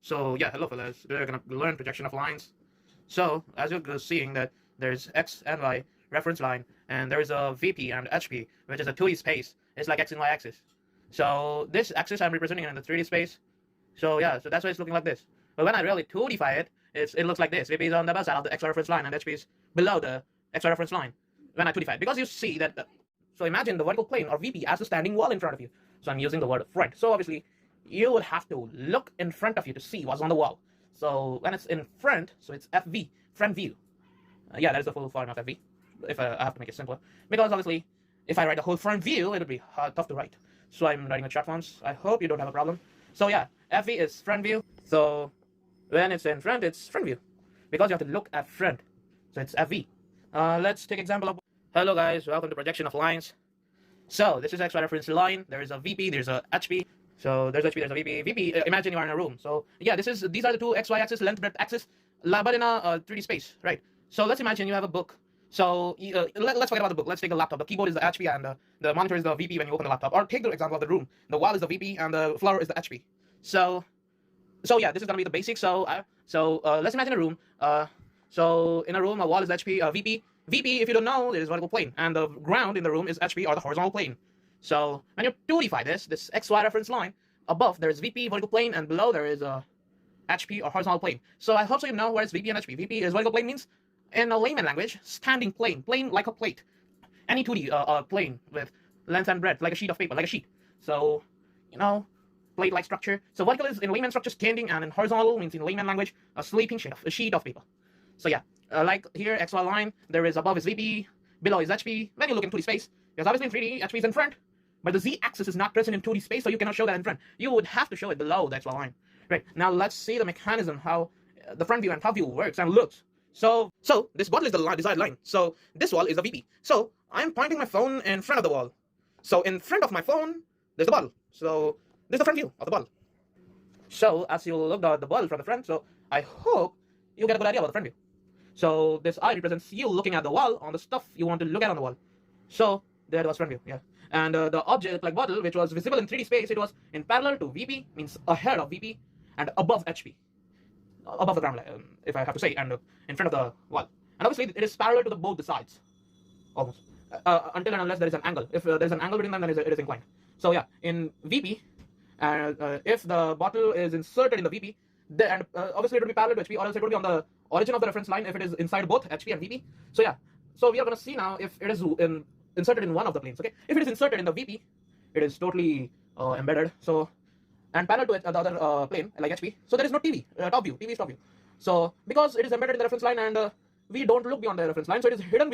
So yeah, hello fellas. We're gonna learn projection of lines. So as you're seeing that there's x and y reference line, and there is a VP and HP, which is a 2D space. It's like x and y axis. So this axis I'm representing in the 3D space. So yeah, so that's why it's looking like this. But when I really 2Dify it, it looks like this. VP is on the other side of the x reference line, and HP is below the x reference line. When I 2Dify it, because you see that. So imagine the vertical plane or VP as a standing wall in front of you. So I'm using the word front. So obviously you would have to look in front of you to see what's on the wall. So when it's in front, so it's FV, front view. Yeah, that is the full form of FV, if I have to make it simpler. Because obviously, if I write the whole front view, it would be tough to write. So I'm writing a short fonts. I hope you don't have a problem. So yeah, FV is front view. So when it's in front, it's front view. Because you have to look at front. So it's FV. Let's take example of... Hello guys, welcome to projection of lines. So this is XY reference line. There is a VP, there's a HP. So there's HP, there's a VP. VP, imagine you are in a room. So yeah, these are the two XY axis, length, breadth axis, but in a 3D space, right? So let's imagine you have a book. So let's forget about the book. Let's take a laptop. The keyboard is the HP and the monitor is the VP when you open the laptop. Or take the example of the room. The wall is the VP and the floor is the HP. So yeah, this is gonna be the basic. So let's imagine a room. So in a room, a wall is HP, a VP. VP, if you don't know, is vertical plane, and the ground in the room is HP or the horizontal plane. So when you 2Dify this XY reference line, above there is VP, vertical plane, and below there is a HP or horizontal plane. So I hope so you know what is VP and HP. VP is vertical plane means, in a layman language, standing plane, plane like a plate. Any 2D plane with length and breadth, like a sheet of paper, like a sheet. So, you know, plate-like structure. So vertical is in layman structure standing, and in horizontal means in layman language a sleeping sheet of paper. So yeah, like here XY line, there is above is VP, below is HP. When you look in 2D space, because obviously in 3D HP is in front, but the Z-axis is not present in 2D space, so you cannot show that in front. You would have to show it below the XY line. Right, now let's see the mechanism, how the front view and top view works and looks. So this bottle is the desired line. So this wall is the VP. So I'm pointing my phone in front of the wall. So in front of my phone, there's the bottle. So this is the front view of the bottle. So as you look at the bottle from the front, so I hope you get a good idea about the front view. So this eye represents you looking at the wall on the stuff you want to look at on the wall. So there was front view, yeah. And the object like bottle, which was visible in 3D space, it was in parallel to VP, means ahead of VP, and above HP, above the ground, if I have to say, and in front of the wall. And obviously it is parallel to both the sides, almost, until and unless there is an angle. If there is an angle between them, then it is inclined. So yeah, in VP, if the bottle is inserted in the VP, then obviously it will be parallel to HP, or else it will be on the origin of the reference line if it is inside both HP and VP. So yeah, so we are going to see now if it is inserted in one of the planes. Okay, if it is inserted in the VP, it is totally embedded. So and parallel to the other plane like HP. So there is no TV, top view. TV is top view. So because it is embedded in the reference line and we don't look beyond the reference line, so it is hidden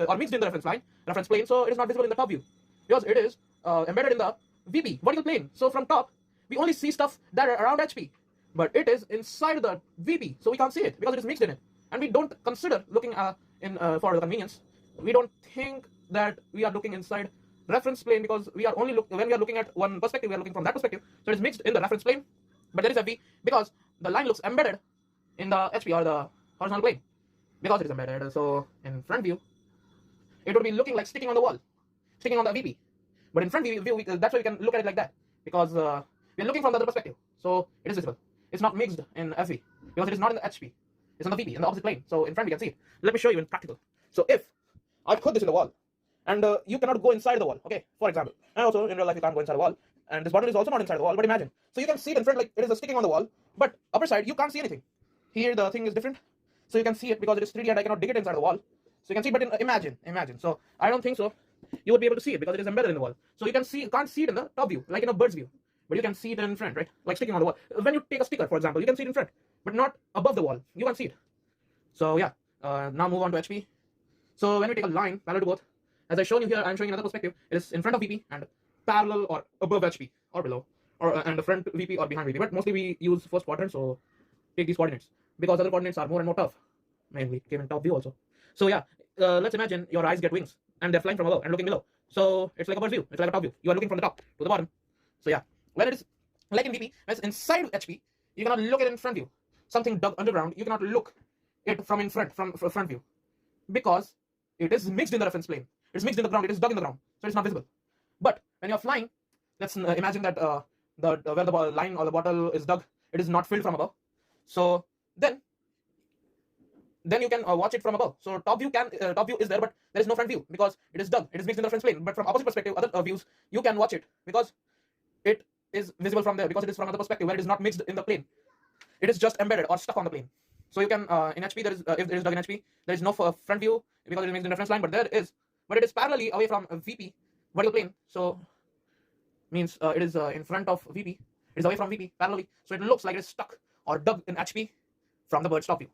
or mixed in the reference plane. So it is not visible in the top view because it is embedded in the VP, vertical plane. So from top, we only see stuff that are around HP. But it is inside the VP, so we can't see it because it is mixed in it. And we don't consider looking for the convenience. We don't think that we are looking inside reference plane because we are only when we are looking at one perspective, we are looking from that perspective. So it is mixed in the reference plane, but there is a V because the line looks embedded in the HP or the horizontal plane because it is embedded. So in front view, it would be looking like sticking on the wall, sticking on the VP. But in front view, that's why we can look at it like that because we are looking from the other perspective, so it is visible. It's not mixed in FV because it is not in the HP. It's on the VP, in the opposite plane. So in front we can see it. Let me show you in practical. So if I put this in the wall, and you cannot go inside the wall, okay, for example, and also in real life you can't go inside the wall, and this bottle is also not inside the wall, but imagine. So you can see it in front like it is sticking on the wall, but upper side you can't see anything. Here the thing is different, so you can see it because it is 3D and I cannot dig it inside the wall. So you can see, but imagine. So I don't think so. You would be able to see it because it is embedded in the wall. So you can't see it in the top view, like in a bird's view. But you can see it in front, right? Like sticking on the wall. When you take a sticker, for example, you can see it in front, but not above the wall. You can't see it. So yeah, now move on to HP. So when we take a line parallel to both, as I shown you here, I'm showing another perspective. It is in front of VP and parallel or above HP or below, or and the front VP or behind VP. But mostly we use first quadrant, so take these coordinates because other coordinates are more and more tough. Mainly came in top view also. So yeah, let's imagine your eyes get wings and they're flying from above and looking below. So it's like a bird's view. It's like a top view. You are looking from the top to the bottom. So yeah. When it is like in VP, when it's inside HP, you cannot look at it in front view. Something dug underground, you cannot look it from in front, from front view, because it is mixed in the reference plane. It's mixed in the ground. It is dug in the ground, so it's not visible. But when you're flying, let's imagine that where the line or the bottle is dug, it is not filled from above. So then you can watch it from above. So top view is there, but there is no front view because it is dug, it is mixed in the reference plane. But from opposite perspective, other views, you can watch it because it is visible from there, because it is from other perspective where it is not mixed in the plane. It is just embedded or stuck on the plane. So you can in HP there is if there is dug in HP, there is no front view because it is mixed in reference line, but it is parallelly away from VP vertical plane. So means it is in front of VP, it is away from VP parallelly, so it looks like it is stuck or dug in HP from the bird's top view.